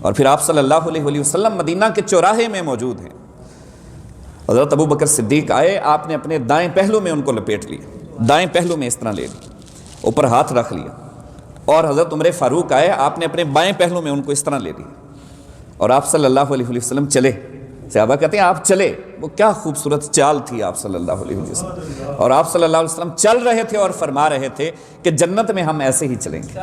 اور پھر آپ صلی اللہ علیہ وسلم مدینہ کے چوراہے میں موجود ہیں. حضرت ابو بکر صدیق آئے, آپ نے اپنے دائیں پہلو میں ان کو لپیٹ لیا, دائیں پہلو میں اس طرح لے لیا, اوپر ہاتھ رکھ لیا. اور حضرت عمر فاروق آئے, آپ نے اپنے بائیں پہلو میں ان کو اس طرح لے لیا, اور آپ صلی اللہ علیہ وسلم چلے. صحابہ کہتے ہیں آپ چلے, وہ کیا خوبصورت چال تھی آپ صلی اللہ علیہ وسلم. اور آپ صلی اللہ علیہ وسلم چل رہے تھے اور فرما رہے تھے کہ جنت میں ہم ایسے ہی چلیں گے.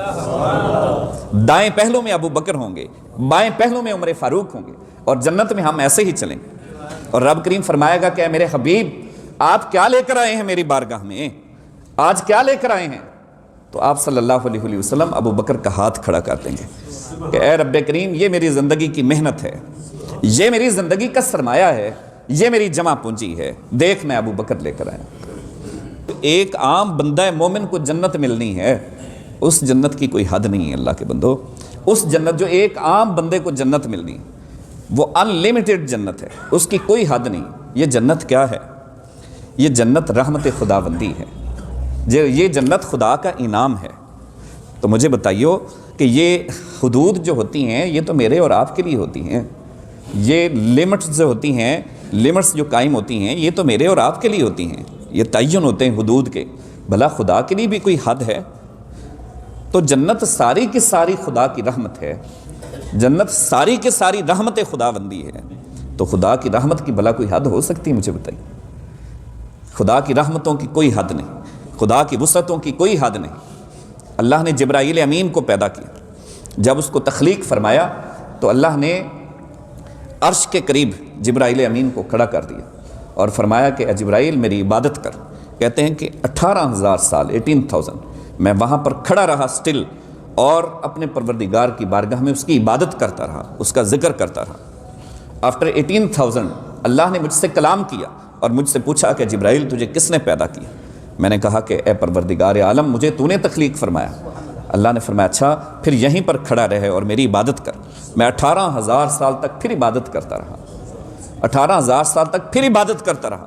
دائیں پہلو میں ابو بکر ہوں گے, بائیں پہلو میں عمر فاروق ہوں گے, اور جنت میں ہم ایسے ہی چلیں گے. اور رب کریم فرمائے گا کہ اے میرے حبیب آپ کیا لے کر آئے ہیں میری بارگاہ میں, آج کیا لے کر آئے ہیں؟ تو آپ صلی اللہ علیہ وسلم ابو بکر کا ہاتھ کھڑا کر دیں گے کہ اے رب کریم یہ میری زندگی کی محنت ہے, یہ میری زندگی کا سرمایہ ہے, یہ میری جمع پونجی ہے, دیکھ میں ابو بکر لے کر آیا. ایک عام بندہ مومن کو جنت ملنی ہے, اس جنت کی کوئی حد نہیں ہے اللہ کے بندو. اس جنت جو ایک عام بندے کو جنت ملنی وہ ان لمیٹڈ جنت ہے, اس کی کوئی حد نہیں. یہ جنت کیا ہے؟ یہ جنت رحمت خداوندی ہے, یہ جنت خدا کا انعام ہے. تو مجھے بتائیو کہ یہ حدود جو ہوتی ہیں یہ تو میرے اور آپ کے لیے ہوتی ہیں, یہ لمٹس جو ہوتی ہیں, لمٹس جو قائم ہوتی ہیں یہ تو میرے اور آپ کے لیے ہوتی ہیں, یہ تعین ہوتے ہیں حدود کے. بھلا خدا کے لیے بھی کوئی حد ہے؟ تو جنت ساری کی ساری خدا کی رحمت ہے, جنت ساری کی ساری رحمت خداوندی ہے. تو خدا کی رحمت کی بھلا کوئی حد ہو سکتی ہے؟ مجھے بتائیے. خدا کی رحمتوں کی کوئی حد نہیں, خدا کی وسعتوں کی کوئی حد نہیں. اللہ نے جبرائیل امین کو پیدا کیا, جب اس کو تخلیق فرمایا تو اللہ نے عرش کے قریب جبرائیل امین کو کھڑا کر دیا اور فرمایا کہ اے جبرائیل میری عبادت کر. کہتے ہیں کہ 18,000 سال 18,000 میں وہاں پر کھڑا رہا سٹل, اور اپنے پروردگار کی بارگاہ میں اس کی عبادت کرتا رہا, اس کا ذکر کرتا رہا. آفٹر 18,000 اللہ نے مجھ سے کلام کیا اور مجھ سے پوچھا کہ جبرائیل تجھے کس نے پیدا کیا؟ میں نے کہا کہ اے پروردگار عالم مجھے تو نے تخلیق فرمایا. اللہ نے فرمایا اچھا پھر یہیں پر کھڑا رہے اور میری عبادت کر. میں 18,000 سال تک پھر عبادت کرتا رہا, 18,000 سال تک پھر عبادت کرتا رہا.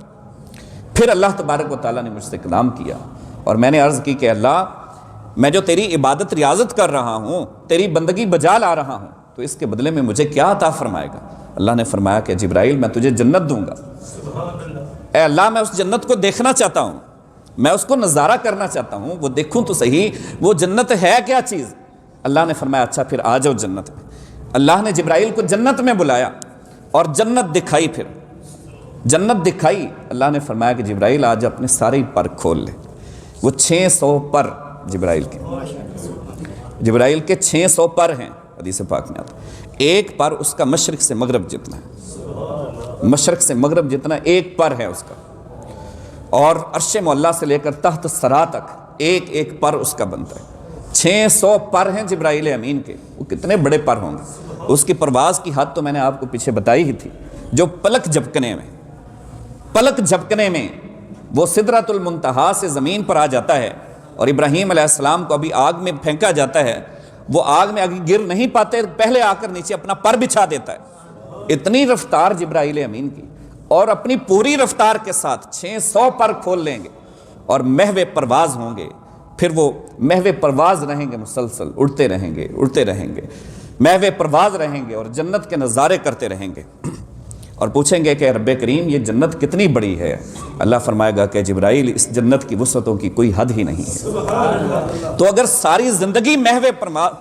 پھر اللہ تبارک و تعالیٰ نے مجھ سے کلام کیا اور میں نے عرض کی کہ اللہ میں جو تیری عبادت ریاضت کر رہا ہوں, تیری بندگی بجا لا رہا ہوں, تو اس کے بدلے میں مجھے کیا عطا فرمائے گا؟ اللہ نے فرمایا کہ جبرائیل میں تجھے جنت دوں گا. اے اللہ میں اس جنت کو دیکھنا چاہتا ہوں, میں اس کو نظارہ کرنا چاہتا ہوں, وہ دیکھوں تو صحیح وہ جنت ہے کیا چیز. اللہ نے فرمایا اچھا پھر آ جاؤ جنت میں. اللہ نے جبرائیل کو جنت میں بلایا اور جنت دکھائی. پھر جنت دکھائی, اللہ نے فرمایا کہ جبرائیل آج اپنے سارے پر کھول لے. وہ 600 پر جبرائیل کے 600 پر ہیں, حدیث پاک میں آتا. ایک پر اس کا مشرق سے مغرب جتنا ہے, مشرق سے مغرب جتنا ایک پر ہے اس کا. اور عرش معلیٰ سے لے کر تحت ثری تک ایک ایک پر اس کا بنتا ہے. 600 پر ہیں جبرائیل امین کے. وہ کتنے بڑے پر ہوں گے. اس کی پرواز کی حد تو میں نے آپ کو پیچھے بتائی ہی تھی, جو پلک جھپکنے میں وہ سدرۃ المنتہا سے زمین پر آ جاتا ہے, اور ابراہیم علیہ السلام کو ابھی آگ میں پھینکا جاتا ہے, وہ آگ میں آگے گر نہیں پاتے, پہلے آ کر نیچے اپنا پر بچھا دیتا ہے. اتنی رفتار جبرائیل امین کی, اور اپنی پوری رفتار کے ساتھ 600 پر کھول لیں گے اور محو پرواز ہوں گے. پھر وہ محو پرواز رہیں گے, مسلسل اڑتے رہیں گے, محو پرواز رہیں گے اور جنت کے نظارے کرتے رہیں گے. اور پوچھیں گے کہ رب کریم یہ جنت کتنی بڑی ہے؟ اللہ فرمائے گا کہ جبرائیل اس جنت کی وسعتوں کی کوئی حد ہی نہیں ہے. تو اگر ساری زندگی محو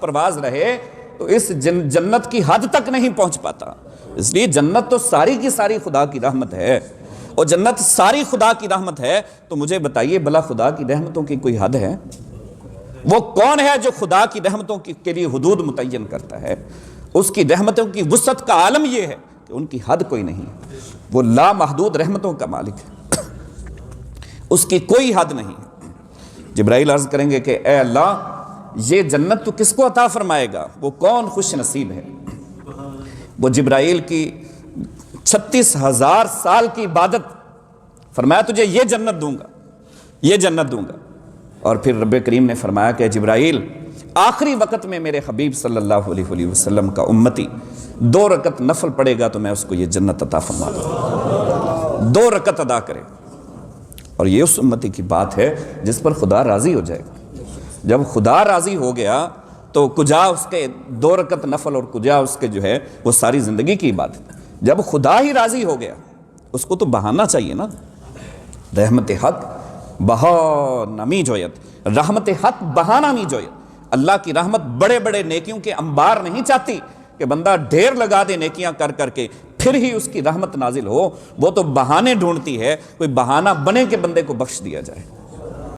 پرواز رہے تو اس جنت کی حد تک نہیں پہنچ پاتا. اس لیے جنت تو ساری کی ساری خدا کی رحمت ہے, اور جنت ساری خدا کی رحمت ہے. تو مجھے بتائیے بھلا خدا کی رحمتوں کی کوئی حد ہے؟ وہ کون ہے جو خدا کی رحمتوں کے لیے حدود متعین کرتا ہے؟ اس کی رحمتوں کی وسعت کا عالم یہ ہے کہ ان کی حد کوئی نہیں. وہ لامحدود رحمتوں کا مالک ہے, اس کی کوئی حد نہیں. جبرائیل عرض کریں گے کہ اے اللہ یہ جنت تو کس کو عطا فرمائے گا؟ وہ کون خوش نصیب ہے؟ وہ جبرائیل کی 36,000 سال کی عبادت, فرمایا تجھے یہ جنت دوں گا. اور پھر رب کریم نے فرمایا کہ جبرائیل آخری وقت میں میرے حبیب صلی اللہ علیہ وسلم کا امتی 2 رکعت نفل پڑے گا تو میں اس کو یہ جنت عطا فرما دوں. 2 رکعت ادا کرے, اور یہ اس امتی کی بات ہے جس پر خدا راضی ہو جائے گا. جب خدا راضی ہو گیا تو کجا اس کے 2 رکعت نفل اور کجا اس کے جو ہے وہ ساری زندگی کی عبادت۔ جب خدا ہی راضی ہو گیا اس کو تو بہانا چاہیے نا۔ رحمت حق بہا نمی جویت، رحمت حق بہانا نہیں جویت۔ اللہ کی رحمت بڑے بڑے نیکیوں کے انبار نہیں چاہتی کہ بندہ ڈھیر لگا دے نیکیاں کر کر کے پھر ہی اس کی رحمت نازل ہو، وہ تو بہانے ڈھونڈتی ہے، کوئی بہانہ بنے کہ بندے کو بخش دیا جائے۔